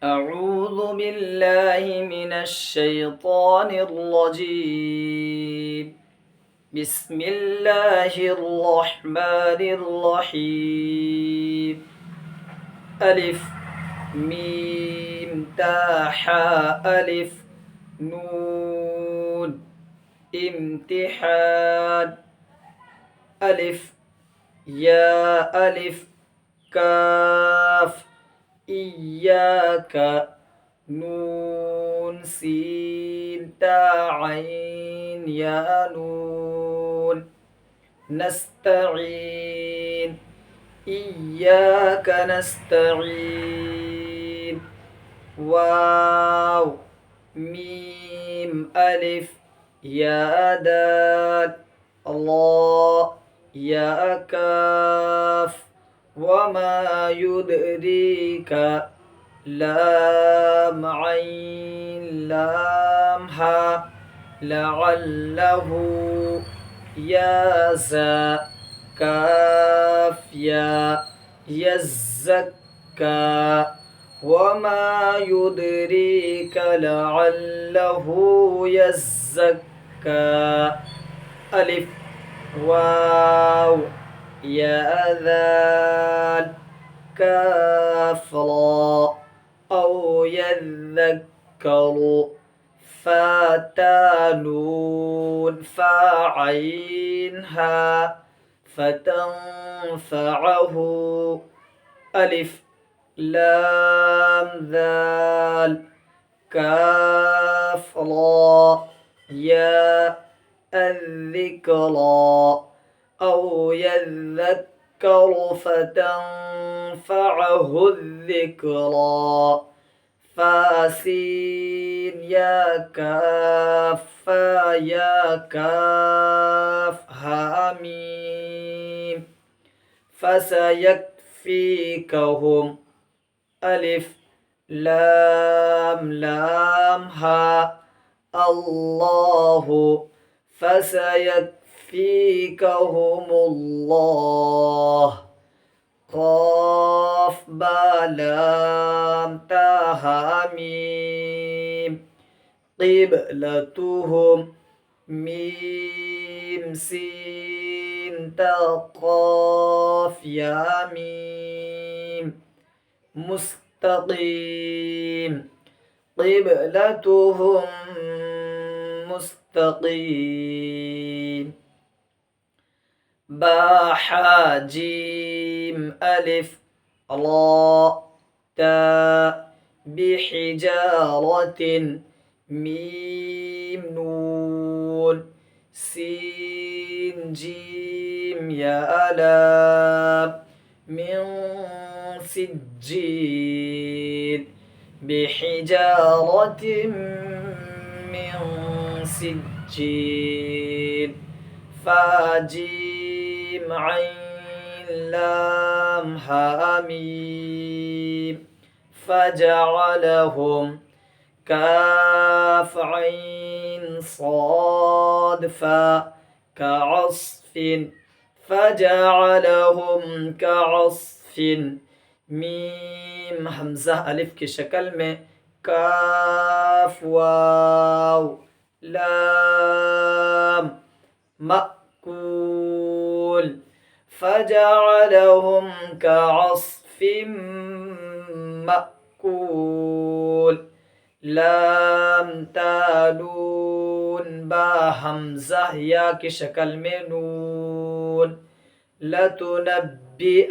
أعوذ بالله من الشيطان الرجيم. بسم الله الرحمن الرحيم. ألف ميم تاحا ألف نون امتحان ألف يا ألف كاف إياك نون سين تا عين يا نون نستعين إياك نستعين واو ميم ألف يا دال الله يا كاف وما يدريك لام عين لام ها لعله يزكى كاف يا يزكى وما يدريك لعله يزكى ألف واو يا ذال كاف را أو يذكر فتانون فعينها فتنفعه ألف لام ذال كاف را يا الذكرى أو يذكر فتنفعه الذكرى فاسين يا كاف يا كاف هاميم فسيكفيكهم ألف لام لام ها الله فسيكفيكهم الله قاف بلام تاها ميم قبلتهم ميم سين تقاف يا ميم مستقيم قبلتهم مستقيم باحا جيم ألف را تاء بحجارة ميم نون سين جيم يا لام من سجيل بحجارة من سجيل فاجيم عين لام هاميم فجعلهم كاف عين صاد فا كعصف فجعلهم كعصف ميم همزة ألف के शक्ल में काफ वाव लाम मأकूल فجعلهم كعصف مأكول لام تالون با همزة या की शक्ल में नून लतुनब्बिअन्न